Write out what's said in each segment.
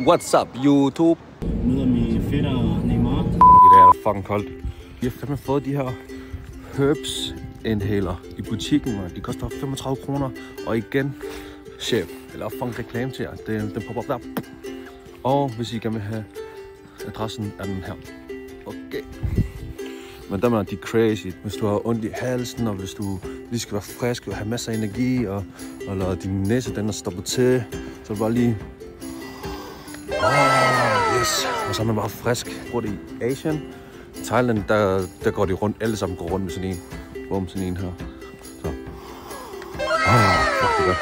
What's up, YouTube? Møder min fætter Neymar. I dag er det fucking koldt. Vi har fandme fået de her Herbs inhaler i butikken, og de koster 35 kroner. Og igen, chef, eller fucking reklame til jer. Den popper op der. Og hvis I gerne vil have adressen, er den her. Okay. Men der er de crazy. Hvis du har ondt i halsen, og hvis du lige skal være frisk og have masser af energi, og lade din næse den er stoppet til, så er det bare lige... Yes. Og så er man bare frisk. Bruger det i Asien. I Thailand, der går de rundt. Alle sammen går rundt med sådan en. Bum, sådan en her. Så. Fuck, det er godt.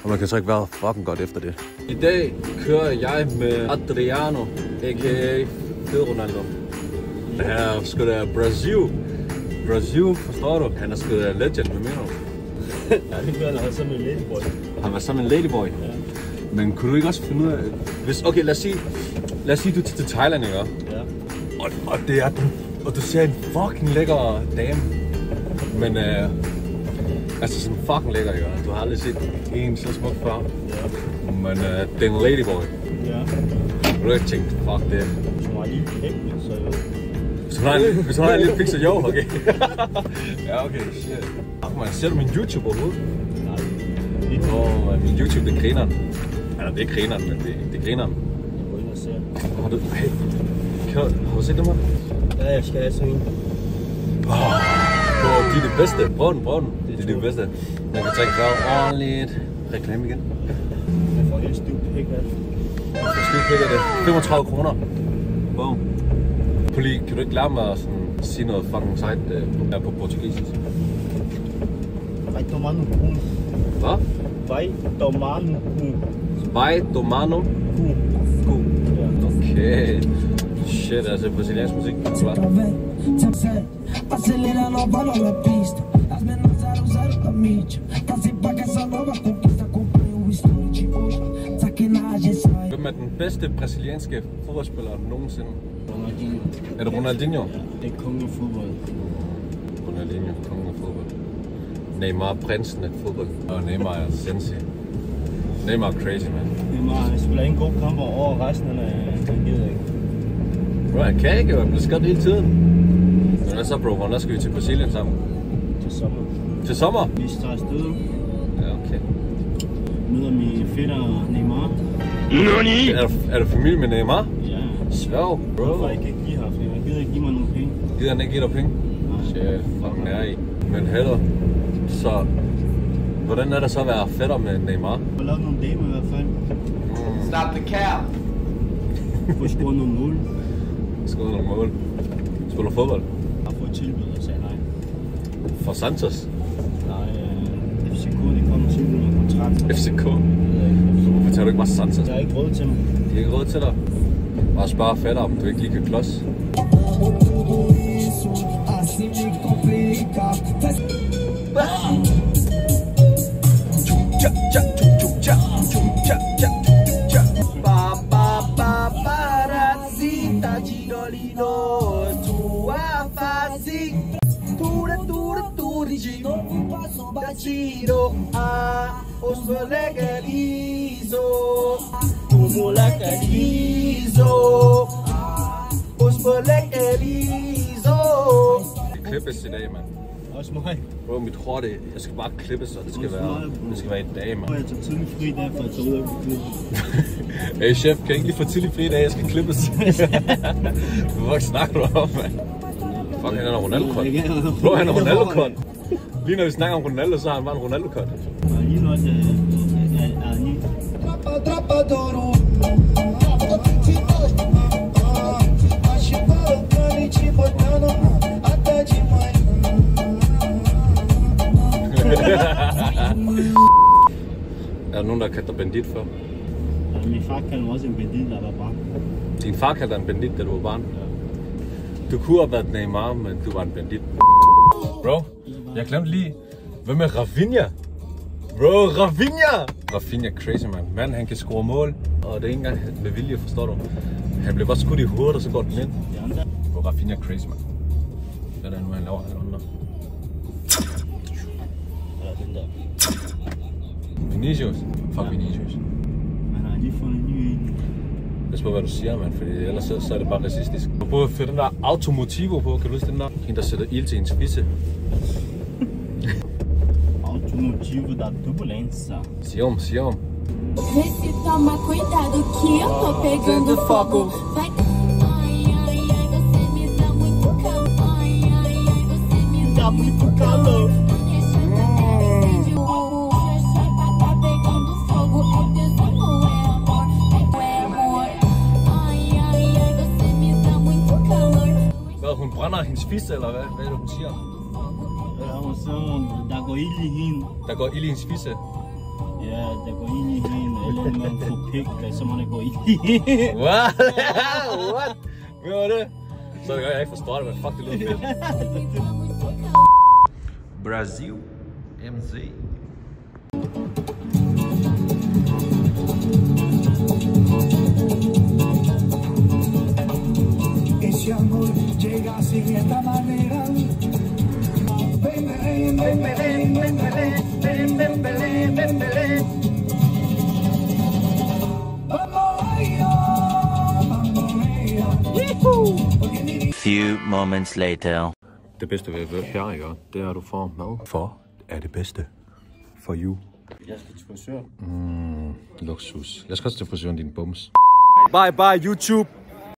Og man kan så ikke være fucking godt efter det. I dag kører jeg med Adriano, a.k.a. Fede Ronaldo. Det her skal da Brasil. Brasil, forstår du? Han er sgu da legend, hvad mener du? Ja, det gør han også som en ladyboy. Han var som en ladyboy? Ja. Men kunne du ikke også finde ud af... Okay, lad os sige du er til Thailand, ikke? Ja. Og det er den... Og du ser en fucking lækker dame. Men altså sådan fucking lækker, ikke? Du har aldrig set en så smuk før. Ja. Men det er en ladyboy. Ja. Du har ikke tænkt, fuck det. Hvis hun har lige pæk, så jo. Hvis hun har en lille pik, så jo, okay. Ja, okay, shit. Man, ser du min YouTube overhovedet? Nej. Min YouTube, det griner. Eller det er griner, men det griner. Jeg går ind og ser. Har du set dem her? Ja, jeg skal have sådan en. De er det bedste. Prøv den. Det er det bedste. Man kan trække fra ordentligt. Reklame igen. Jeg får helt stiv pæk af det. Stiv pæk af det. 35 kroner. Boom. Poli, kan du ikke lære mig at sige noget fucking sejt på portugisisk? Vai tomar no cu. Hvad? Vai tomar no cu. Vai tomar no cu. Okay. Shit, altså brasiliansk musik. Acelera nova na pista. As menores 0-0 da mídia. Passei pra essa nova conquista. Acompanha o estilo de hoje. Sacanagem sai. Hvem er den bedste brasilianske fodboldspiller nogensinde? Ronaldinho. Er det Ronaldinho? Det er kongen af fodbold. Ronaldinho, kongen af fodbold. Neymar, prinsen af fodbold. Og Neymar er sindssyg. Neymar er crazy, man. Neymar spiller en god kamp over resten af han gider ikke. Bro, han kan ikke, han bliver skadet hele tiden. Men hvad så, bro? Hvornår skal vi til Brasilien sammen? Til sommer. Til sommer? Vi tager afsted. Ja, okay. Møder min fætter Neymar. Nani? Er du familie med Neymar? Ja. Sværg, bro. Hvorfor jeg kan ikke give her, fordi han gider ikke give mig nogle penge. Gider han ikke give dig penge? Nej. Shit, fucking er I. Men heller, så... Hvordan er det så at være fætter med Neymar? Jeg har lavet nogle damer i hvert fald. Stop the cap! Få scoret nogle mål. Skåret nogle mål. Spiller du fodbold? Jeg har fået tilbud og sagde nej. For Santos? Nej, FCK, det kommer tilbud med kontrakt. FCK? Hvorfor tager du ikke bare Santos? Jeg har ikke råd til mig. De har ikke råd til dig. Bare spørge fætter, om du ikke lige kan klods. Os legalizo, como legalizo, os legalizo. Det klippes i dag, mand. Også mig. Bro, mit hår, jeg skal bare klippes, og det skal være i dag, mand. Jeg tager tidlig fri der, for at tage ud af klippes. Hey chef, kan jeg ikke lige få tidlig fri i dag? Jeg skal klippes. Hvad snakker du om, mand? Fuck, han er Ronaldo-kort. Bro, han er Ronaldo-kort. Lige når vi snakker om Ronaldo, så har han bare en Ronaldo-kort. Og lige nu også er ny. Er der nogen, der kaldte dig bandit før? Ja, min far kaldte mig også en bandit, der var barn. Din far kaldte dig en bandit, da du var barn? Ja. Du kunne have været Neymar, men du var en bandit. Bro, jeg glemte lige. Hvad med Rafinha? Bro, Rafinha crazy, man. Manden, han kan score mål, og det er ikke engang med vilje, forstår du? Han blev bare skudt i hovedet, og så går den ind. Bro, Rafinha crazy, man. Hvad er det nu, han laver under? Ja, den der. Vinicius? Fuck Vinicius. Han har lige fundet en ny en. Pas på, hvad du siger, mand, fordi ellers så er det bare racistisk. Du burde få den der automotivo på, kan du huske den der? Hende, der sætter ild til ens fisse. Automotivo da turbulência. Siger om. Vê se toma cuidado que eu tô pegando fogo. Vai. Ai, ai, ai, você me dá muito calor. Ai, ai, ai, você me dá muito calor. Deixa eu acender o chapa tá pegando fogo. É tesão ou é amor? É amor. Ai, ai, ai, você me dá muito calor. Hvad, hun brænder hendes fisse, eller hvad? Hvad er det, hun siger? Ja, hun siger, der går ild i hende. Der går ild i hendes fisse. Ja, der går ild i hende. Eller man får pik, så må der gå ild i hende. What? What? Hvad var det? Så er det godt, jeg ikke forstår det, men fuck, det lyder fedt. Brasil MZ. Ese amor llega así de esta manera. Ven, ven, ven, ven, ven, ven, ven, ven, ven, ven. Few moments later. Det bedste ved at være her, ikke? Det er, at du får mad. For er det bedste. For you. Jeg skal til frisøren. Luksus. Jeg skal også til frisøren, din bums. Bye bye, YouTube.